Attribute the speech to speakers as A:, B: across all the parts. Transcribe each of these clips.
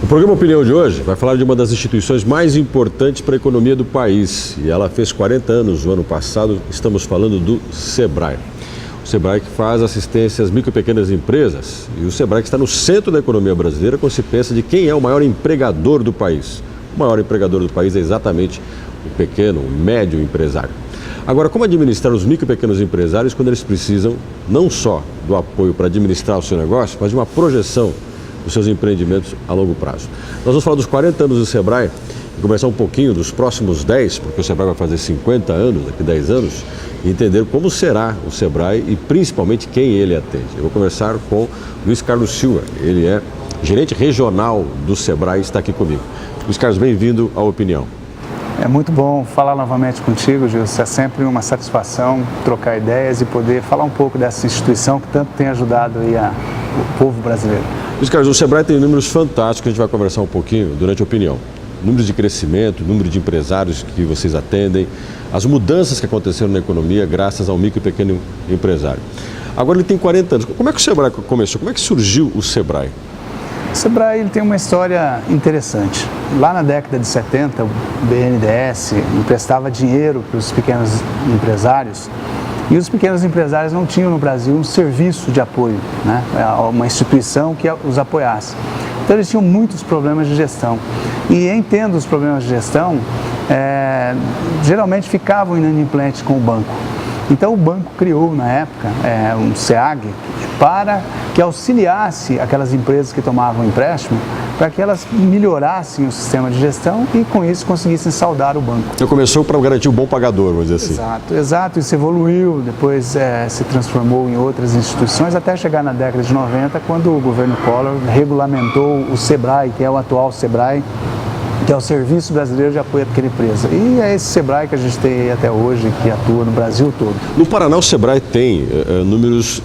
A: O programa Opinião de hoje vai falar de uma das instituições mais importantes para a economia do país. E ela fez 40 anos no ano passado. Estamos falando do Sebrae. O Sebrae que faz assistência às micro e pequenas empresas. E o Sebrae que está no centro da economia brasileira quando se pensa de quem é o maior empregador do país. O maior empregador do país é exatamente o pequeno, o médio empresário. Agora, como administrar os micro e pequenos empresários quando eles precisam não só do apoio para administrar o seu negócio, mas de uma projeção dos seus empreendimentos a longo prazo? Nós vamos falar dos 40 anos do Sebrae e conversar um pouquinho dos próximos 10, porque o Sebrae vai fazer 50 anos, daqui 10 anos, e entender como será o Sebrae e principalmente quem ele atende. Eu vou conversar com Luiz Carlos Silva, ele é gerente regional do Sebrae e está aqui comigo. Luiz Carlos, bem-vindo à Opinião.
B: É muito bom falar novamente contigo, Gilson. É sempre uma satisfação trocar ideias e poder falar um pouco dessa instituição que tanto tem ajudado aí o povo brasileiro.
A: Luiz Carlos, o Sebrae tem números fantásticos que a gente vai conversar um pouquinho durante a Opinião. Números de crescimento, número de empresários que vocês atendem, as mudanças que aconteceram na economia graças ao micro e pequeno empresário. Agora ele tem 40 anos. Como é que o Sebrae começou? Como é que surgiu o Sebrae?
B: O Sebrae ele tem uma história interessante. Lá na década de 70, o BNDES emprestava dinheiro para os pequenos empresários e os pequenos empresários não tinham no Brasil um serviço de apoio, né? Uma instituição que os apoiasse. Então eles tinham muitos problemas de gestão. E entendo os problemas de gestão, geralmente ficavam inadimplentes com o banco. Então o banco criou na época um SEAG para que auxiliasse aquelas empresas que tomavam empréstimo para que elas melhorassem o sistema de gestão e com isso conseguissem saldar o banco.
A: Então começou para garantir o bom pagador, vamos dizer assim.
B: Exato. Isso evoluiu, depois se transformou em outras instituições até chegar na década de 90, quando o governo Collor regulamentou o Sebrae, que é o atual Sebrae, que é o Serviço Brasileiro de Apoio à Pequena Empresa. E é esse Sebrae que a gente tem até hoje, que atua no Brasil todo.
A: No Paraná, o Sebrae tem números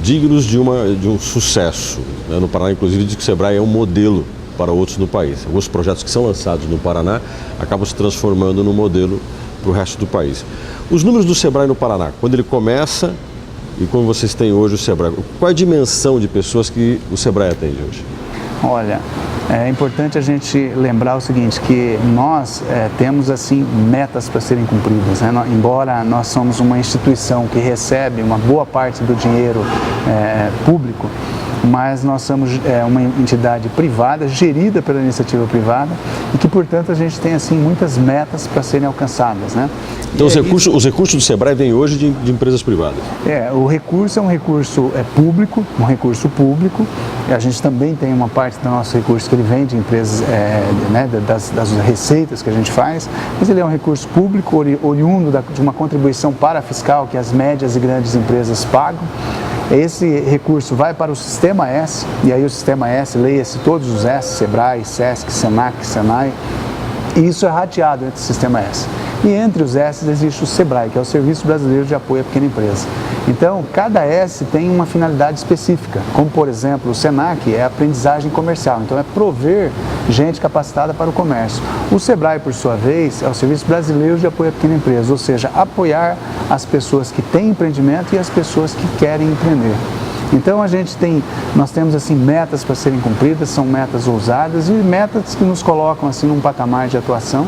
A: dignos de um sucesso. No Paraná, inclusive, diz que o Sebrae é um modelo para outros no país. Alguns projetos que são lançados no Paraná acabam se transformando num modelo para o resto do país. Os números do Sebrae no Paraná, quando ele começa e como vocês têm hoje o Sebrae, qual é a dimensão de pessoas que o Sebrae atende hoje?
B: Olha, é importante a gente lembrar o seguinte, que nós temos assim metas para serem cumpridas, né? Embora nós somos uma instituição que recebe uma boa parte do dinheiro público, mas nós somos uma entidade privada, gerida pela iniciativa privada e que, portanto, a gente tem assim muitas metas para serem alcançadas, né?
A: Então os recursos do Sebrae vêm hoje de empresas privadas?
B: O recurso é um recurso público, um recurso público. A gente também tem uma parte do nosso recurso que ele vem de empresas, né, das receitas que a gente faz, mas ele é um recurso público oriundo de uma contribuição parafiscal que as médias e grandes empresas pagam. Esse recurso vai para o Sistema S, e aí o Sistema S, leia-se todos os S, Sebrae, Sesc, Senac, Senai, e isso é rateado entre o Sistema S. E entre os S existe o Sebrae, que é o Serviço Brasileiro de Apoio à Pequena Empresa. Então, cada S tem uma finalidade específica, como por exemplo, o Senac é a aprendizagem comercial, então é prover gente capacitada para o comércio. O Sebrae, por sua vez, é o Serviço Brasileiro de Apoio à Pequena Empresa, ou seja, apoiar as pessoas que têm empreendimento e as pessoas que querem empreender. Então nós temos assim metas para serem cumpridas, são metas ousadas e metas que nos colocam assim num patamar de atuação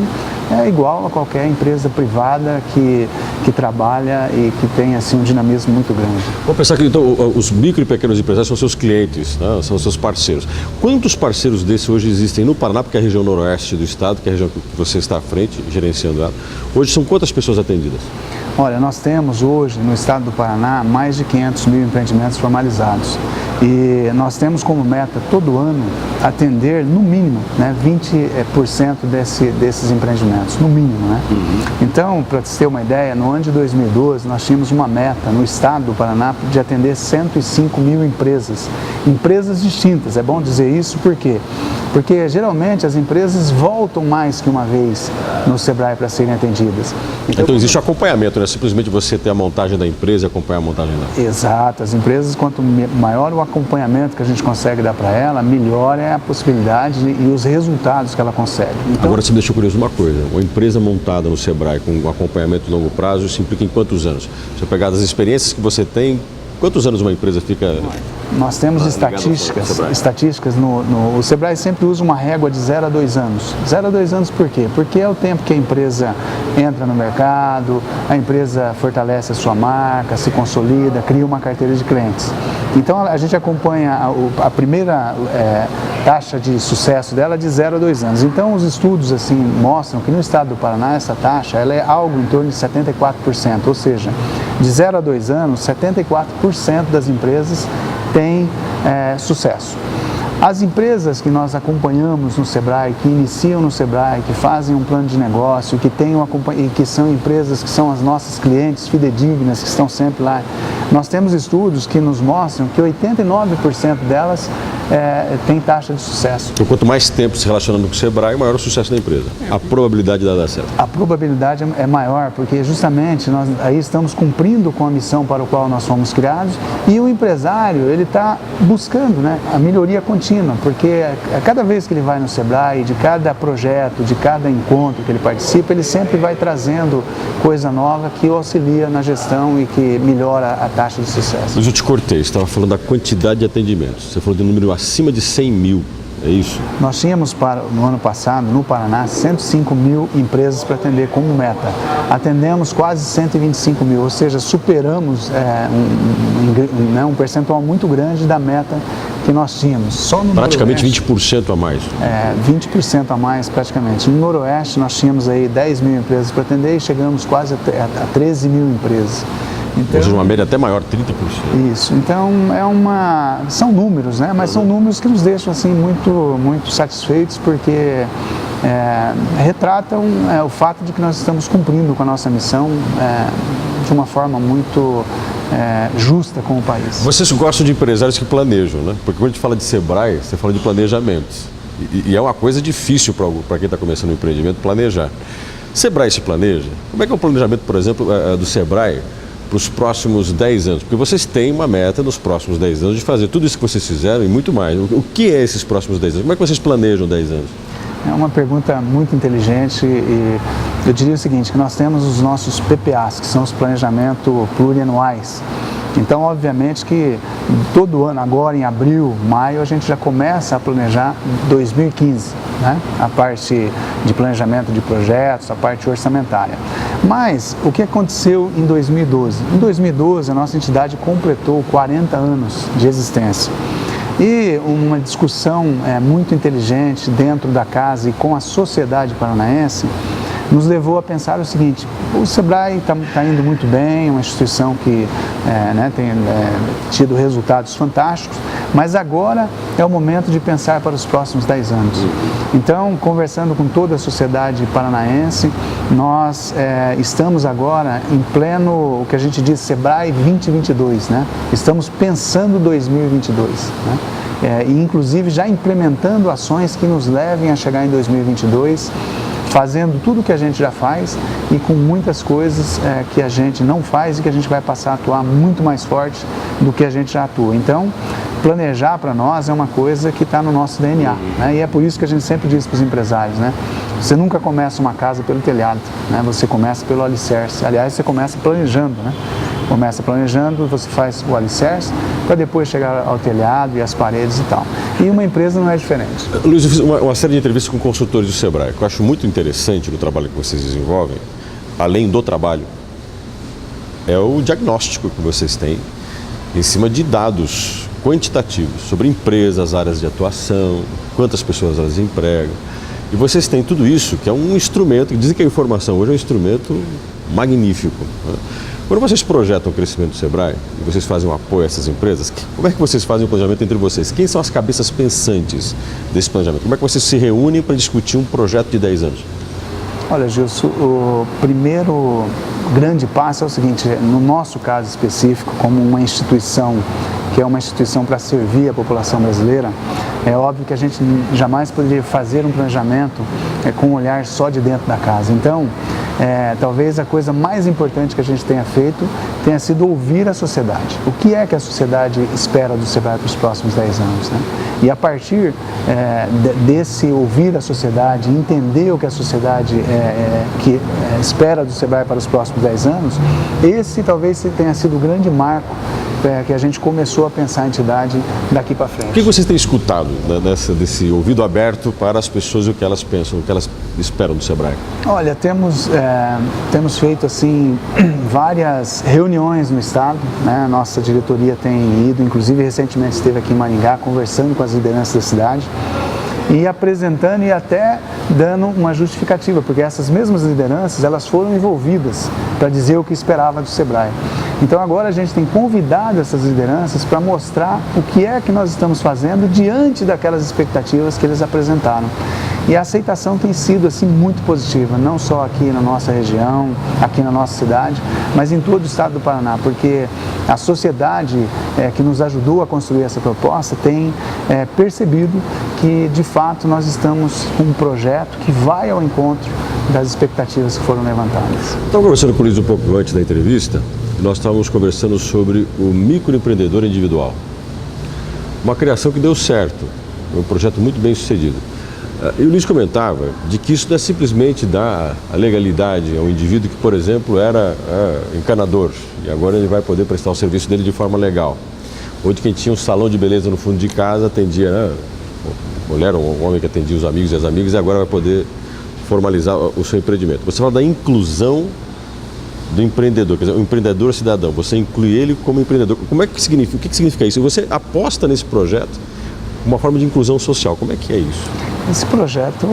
B: igual a qualquer empresa privada que trabalha e que tem assim um dinamismo muito grande.
A: Vamos pensar que então os micro e pequenos empresários são seus clientes, né? São seus parceiros. Quantos parceiros desses hoje existem no Paraná, porque é a região noroeste do estado, que é a região que você está à frente, gerenciando ela, hoje são quantas pessoas atendidas?
B: Olha, nós temos hoje no estado do Paraná mais de 500 mil empreendimentos formalizados e nós temos como meta todo ano atender no mínimo 20% desses empreendimentos, no mínimo, né? Então, para você ter uma ideia, no ano de 2012 nós tínhamos uma meta no estado do Paraná de atender 105 mil empresas distintas. É bom dizer isso por quê? Porque geralmente as empresas voltam mais que uma vez no Sebrae para serem atendidas.
A: Então existe acompanhamento, né? Simplesmente você ter a montagem da empresa e acompanhar a montagem dela.
B: Exato. As empresas, quanto maior o acompanhamento que a gente consegue dar para ela, melhor é a possibilidade e os resultados que ela consegue. Então,
A: agora você me deixou curioso uma coisa, uma empresa montada no Sebrae com um acompanhamento de longo prazo, isso implica em quantos anos? Se eu pegar das experiências que você tem, quantos anos uma empresa fica
B: nós temos estatísticas o Sebrae sempre usa uma régua de 0 a 2 anos. 0 a 2 anos por quê? Porque é o tempo que a empresa entra no mercado, a empresa fortalece a sua marca, se consolida, cria uma carteira de clientes. Então a gente acompanha a primeira taxa de sucesso dela de 0 a 2 anos. Então os estudos assim mostram que no estado do Paraná essa taxa ela é algo em torno de 74%, ou seja, de 0 a 2 anos, 74% das empresas têm sucesso. As empresas que nós acompanhamos no Sebrae, que iniciam no Sebrae, que fazem um plano de negócio, que são empresas que são as nossas clientes fidedignas, que estão sempre lá, nós temos estudos que nos mostram que 89% delas têm taxa de sucesso.
A: Então, quanto mais tempo se relacionando com o Sebrae, maior o sucesso da empresa. A probabilidade de dar certo.
B: A probabilidade é maior, porque justamente nós aí estamos cumprindo com a missão para a qual nós fomos criados, e o empresário, ele está buscando, né, a melhoria contínua, porque cada vez que ele vai no Sebrae, de cada projeto, de cada encontro que ele participa, ele sempre vai trazendo coisa nova que auxilia na gestão e que melhora a taxa de sucesso.
A: Mas eu te cortei, você estava falando da quantidade de atendimentos, você falou de um número acima de 100 mil, é isso?
B: Nós tínhamos no ano passado, no Paraná, 105 mil empresas para atender como meta. Atendemos quase 125 mil, ou seja, superamos um percentual muito grande da meta que nós tínhamos. Só no
A: praticamente
B: Noroeste,
A: 20% a mais.
B: 20% a mais praticamente. No Noroeste nós tínhamos aí 10 mil empresas para atender e chegamos quase a 13 mil empresas.
A: Então, ou seja, uma média até maior, 30%.
B: Isso, então são números, né? Mas são números que nos deixam assim, muito satisfeitos, porque retratam o fato de que nós estamos cumprindo com a nossa missão de uma forma muito justa com o país.
A: Vocês gostam de empresários que planejam, né? Porque quando a gente fala de Sebrae, você fala de planejamentos. E é uma coisa difícil para quem está começando um empreendimento planejar. Sebrae se planeja? Como é que é o planejamento, por exemplo, do Sebrae para os próximos 10 anos? Porque vocês têm uma meta nos próximos 10 anos de fazer tudo isso que vocês fizeram e muito mais. O que é esses próximos 10 anos? Como é que vocês planejam 10 anos?
B: É uma pergunta muito inteligente e eu diria o seguinte, que nós temos os nossos PPAs, que são os planejamentos plurianuais. Então, obviamente que todo ano, agora em abril, maio, a gente já começa a planejar 2015, né? A parte de planejamento de projetos, a parte orçamentária. Mas, o que aconteceu em 2012? Em 2012, a nossa entidade completou 40 anos de existência. E uma discussão muito inteligente dentro da casa e com a sociedade paranaense nos levou a pensar o seguinte: o Sebrae está indo muito bem, é uma instituição que tem tido resultados fantásticos, mas agora é o momento de pensar para os próximos 10 anos. Então, conversando com toda a sociedade paranaense, nós estamos agora em pleno, o que a gente diz, Sebrae 2022, né? Estamos pensando 2022, né? E inclusive já implementando ações que nos levem a chegar em 2022, fazendo tudo o que a gente já faz e com muitas coisas que a gente não faz e que a gente vai passar a atuar muito mais forte do que a gente já atua. Então, planejar para nós é uma coisa que está no nosso DNA, né? E é por isso que a gente sempre diz para os empresários, né? Você nunca começa uma casa pelo telhado, né? Você começa pelo alicerce. Aliás, você começa planejando, né? Começa planejando, você faz o alicerce para depois chegar ao telhado e às paredes e tal. E uma empresa não é diferente.
A: Luiz, eu fiz uma série de entrevistas com consultores do Sebrae, que eu acho muito interessante no trabalho que vocês desenvolvem, além do trabalho, é o diagnóstico que vocês têm em cima de dados quantitativos sobre empresas, áreas de atuação, quantas pessoas elas empregam. E vocês têm tudo isso, que é um instrumento, que dizem que a informação hoje é um instrumento magnífico, né? Quando vocês projetam o crescimento do Sebrae e vocês fazem um apoio a essas empresas, como é que vocês fazem o planejamento entre vocês? Quem são as cabeças pensantes desse planejamento? Como é que vocês se reúnem para discutir um projeto de 10 anos?
B: Olha, Gilson, o primeiro grande passo é o seguinte: no nosso caso específico, como uma instituição que é uma instituição para servir a população brasileira, é óbvio que a gente jamais poderia fazer um planejamento com um olhar só de dentro da casa. Então, talvez a coisa mais importante que a gente tenha feito tenha sido ouvir a sociedade. O que é que a sociedade espera do Sebrae para os próximos 10 anos, né? E a partir desse ouvir a sociedade, entender o que a sociedade espera do Sebrae para os próximos 10 anos, esse talvez tenha sido o grande marco que a gente começou a pensar a entidade daqui para frente.
A: O que vocês têm escutado, né, desse ouvido aberto para as pessoas e o que elas pensam, o que elas esperam do Sebrae?
B: Olha, temos feito assim várias reuniões no estado, né? Nossa diretoria tem ido, inclusive recentemente esteve aqui em Maringá conversando com as lideranças da cidade e apresentando e até dando uma justificativa, porque essas mesmas lideranças, elas foram envolvidas para dizer o que esperava do Sebrae. Então agora a gente tem convidado essas lideranças para mostrar o que é que nós estamos fazendo diante daquelas expectativas que eles apresentaram. E a aceitação tem sido assim muito positiva, não só aqui na nossa região, aqui na nossa cidade, mas em todo o estado do Paraná, porque a sociedade que nos ajudou a construir essa proposta tem percebido que de fato nós estamos com um projeto que vai ao encontro das expectativas que foram levantadas.
A: Estava conversando com o Luiz um pouco antes da entrevista, e nós estávamos conversando sobre o microempreendedor individual. Uma criação que deu certo, um projeto muito bem sucedido. E o Luiz comentava de que isso não é simplesmente dar a legalidade ao indivíduo que, por exemplo, era encanador e agora ele vai poder prestar o serviço dele de forma legal. Ou de quem tinha um salão de beleza no fundo de casa, atendia mulher ou um homem que atendia os amigos e as amigas e agora vai poder formalizar o seu empreendimento. Você fala da inclusão do empreendedor, quer dizer, o empreendedor cidadão, você inclui ele como empreendedor. Como é que significa, o que significa isso? Você aposta nesse projeto uma forma de inclusão social, como é que é isso?
B: Esse projeto,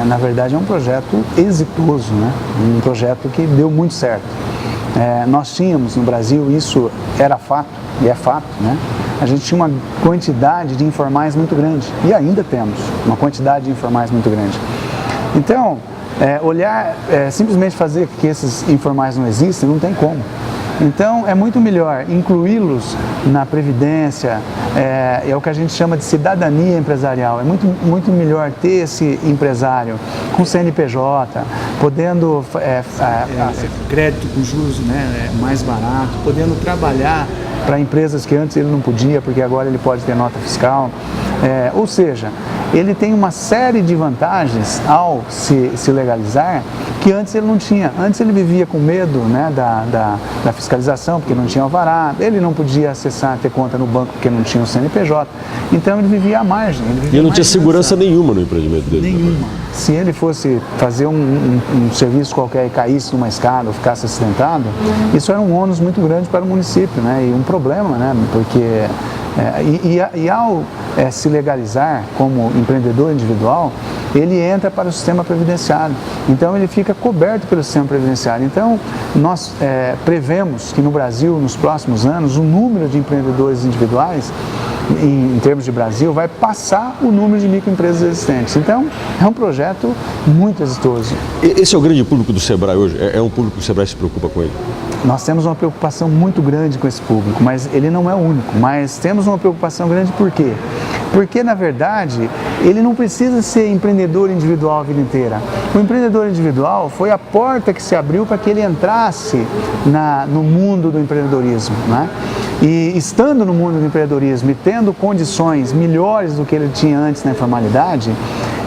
B: na verdade, é um projeto exitoso, né? Um projeto que deu muito certo. Nós tínhamos no Brasil, isso era fato, e é fato, né? A gente tinha uma quantidade de informais muito grande, e ainda temos uma quantidade de informais muito grande. Então, simplesmente fazer que esses informais não existem, não tem como. Então, é muito melhor incluí-los na previdência, é o que a gente chama de cidadania empresarial. É muito melhor ter esse empresário com CNPJ, podendo crédito com juros, né, mais barato, podendo trabalhar para empresas que antes ele não podia, porque agora ele pode ter nota fiscal. Ou seja, ele tem uma série de vantagens ao se legalizar que antes ele não tinha. Antes ele vivia com medo, né, da fiscalização, porque não tinha alvará, ele não podia acessar, ter conta no banco porque não tinha o CNPJ, então ele vivia à margem.
A: E ele não tinha segurança nenhuma no empreendimento dele.
B: Nenhuma. Se ele fosse fazer um serviço qualquer e caísse numa escada ou ficasse acidentado, isso era um ônus muito grande para o município, né, e um problema, né, porque... ao se legalizar como empreendedor individual, ele entra para o sistema previdenciário. Então, ele fica coberto pelo sistema previdenciário. Então, nós prevemos que no Brasil, nos próximos anos, o número de empreendedores individuais, em termos de Brasil, vai passar o número de microempresas existentes. Então, é um projeto muito exitoso.
A: Esse é o grande público do Sebrae hoje? É um público que o Sebrae se preocupa com ele?
B: Nós temos uma preocupação muito grande com esse público, mas ele não é o único. Mas temos uma preocupação grande por quê? Porque, na verdade, ele não precisa ser empreendedor individual a vida inteira. O empreendedor individual foi a porta que se abriu para que ele entrasse no mundo do empreendedorismo, né? E estando no mundo do empreendedorismo e tendo condições melhores do que ele tinha antes na informalidade,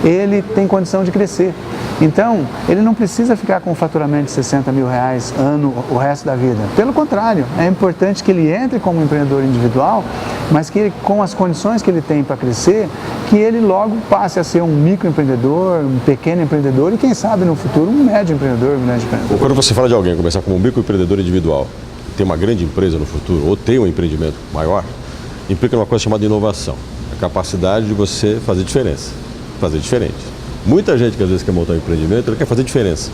B: ele tem condição de crescer. Então, ele não precisa ficar com um faturamento de 60 mil reais ano o resto da vida. Pelo contrário, é importante que ele entre como empreendedor individual, mas que com as condições que ele tem para crescer, que ele logo passe a ser um microempreendedor, um pequeno empreendedor e quem sabe no futuro um médio empreendedor, um grande empreendedor.
A: Quando você fala de alguém começar como um microempreendedor individual, ter uma grande empresa no futuro ou ter um empreendimento maior, implica uma coisa chamada inovação. A capacidade de você fazer diferença, fazer diferente. Muita gente que às vezes quer montar um empreendimento, ele quer fazer diferença.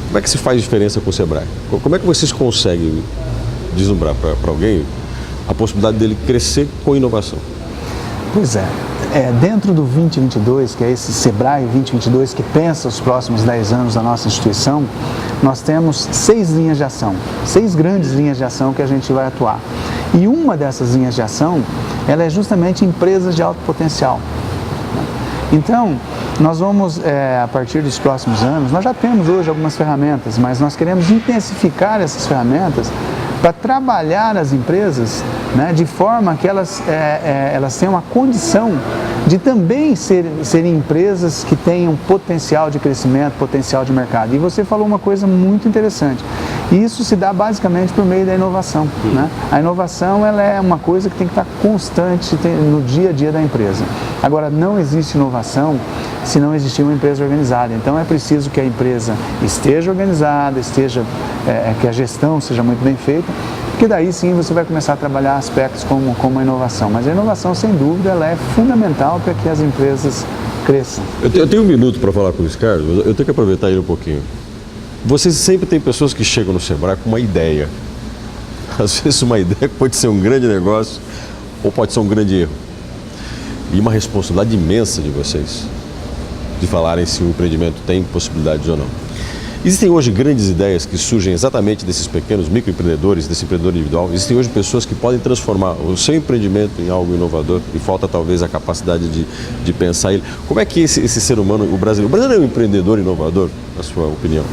A: Como é que se faz diferença com o Sebrae? Como é que vocês conseguem deslumbrar para alguém a possibilidade dele crescer com inovação?
B: Pois é. Dentro do 2022, que é esse Sebrae 2022 que pensa os próximos 10 anos da nossa instituição, nós temos 6 linhas de ação, 6 grandes linhas de ação que a gente vai atuar. E uma dessas linhas de ação, ela é justamente empresas de alto potencial. Então, nós vamos, a partir dos próximos anos, nós já temos hoje algumas ferramentas, mas nós queremos intensificar essas ferramentas para trabalhar as empresas, né, de forma que elas tenham a condição de também serem empresas que tenham potencial de crescimento, potencial de mercado. E você falou uma coisa muito interessante. E isso se dá basicamente por meio da inovação, né? A inovação, ela é uma coisa que tem que estar constante no dia a dia da empresa. Agora, não existe inovação se não existir uma empresa organizada. Então, é preciso que a empresa esteja organizada, que a gestão seja muito bem feita, porque daí sim você vai começar a trabalhar aspectos como a inovação. Mas a inovação, sem dúvida, ela é fundamental para que as empresas cresçam.
A: Eu tenho um minuto para falar com o Luiz Carlos, mas eu tenho que aproveitar ele um pouquinho. Vocês sempre tem pessoas que chegam no Sebrae com uma ideia. Às vezes uma ideia pode ser um grande negócio ou pode ser um grande erro. E uma responsabilidade imensa de vocês, de falarem se o empreendimento tem possibilidades ou não. Existem hoje grandes ideias que surgem exatamente desses pequenos microempreendedores, desse empreendedor individual. Existem hoje pessoas que podem transformar o seu empreendimento em algo inovador e falta talvez a capacidade de pensar ele. Como é que esse ser humano, o brasileiro é um empreendedor inovador, na sua opinião?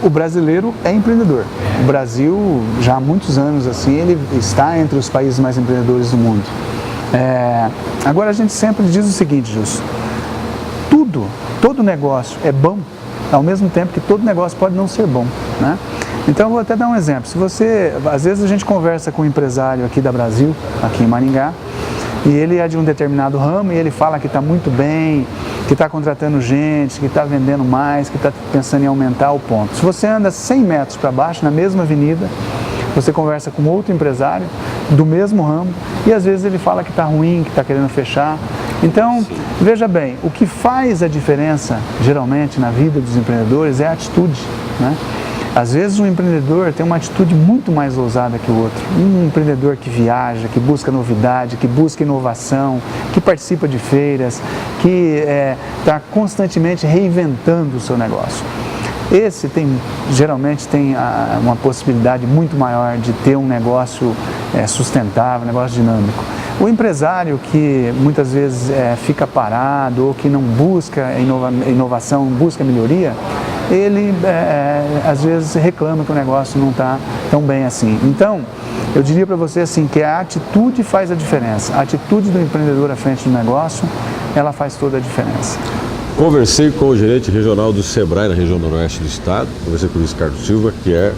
B: O brasileiro é empreendedor. O Brasil, já há muitos anos assim, ele está entre os países mais empreendedores do mundo. Agora a gente sempre diz o seguinte, Justo, todo negócio é bom, ao mesmo tempo que todo negócio pode não ser bom, né? Então eu vou até dar um exemplo. Às vezes a gente conversa com um empresário aqui da Brasil, aqui em Maringá, e ele é de um determinado ramo e ele fala que está muito bem, que está contratando gente, que está vendendo mais, que está pensando em aumentar o ponto. Se você anda 100 metros para baixo, na mesma avenida, você conversa com outro empresário do mesmo ramo e às vezes ele fala que está ruim, que está querendo fechar. Então, veja bem, o que faz a diferença, geralmente, na vida dos empreendedores é a atitude, né? Às vezes um empreendedor tem uma atitude muito mais ousada que o outro. Um empreendedor que viaja, que busca novidade, que busca inovação, que participa de feiras, que está constantemente reinventando o seu negócio. Esse geralmente tem uma possibilidade muito maior de ter um negócio sustentável, um negócio dinâmico. O empresário que muitas vezes fica parado ou que não busca inovação, não busca melhoria, ele às vezes reclama que o negócio não está tão bem assim. Então, eu diria para você assim, que a atitude faz a diferença. A atitude do empreendedor à frente do negócio, ela faz toda a diferença.
A: Conversei com o gerente regional do Sebrae na região noroeste do estado, conversei com o Luiz Carlos Silva, que é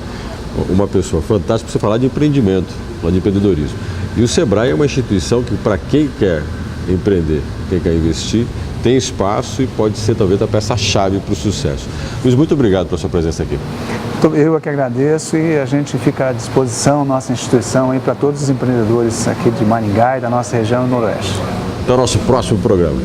A: uma pessoa fantástica para você falar de empreendimento, falar de empreendedorismo. E o Sebrae é uma instituição que, para quem quer empreender, quem quer investir, tem espaço e pode ser talvez a peça-chave para o sucesso. Luiz, muito obrigado pela sua presença aqui.
B: Eu é que agradeço e a gente fica à disposição, nossa instituição, aí para todos os empreendedores aqui de Maringá e da nossa região noroeste.
A: Até o nosso próximo programa.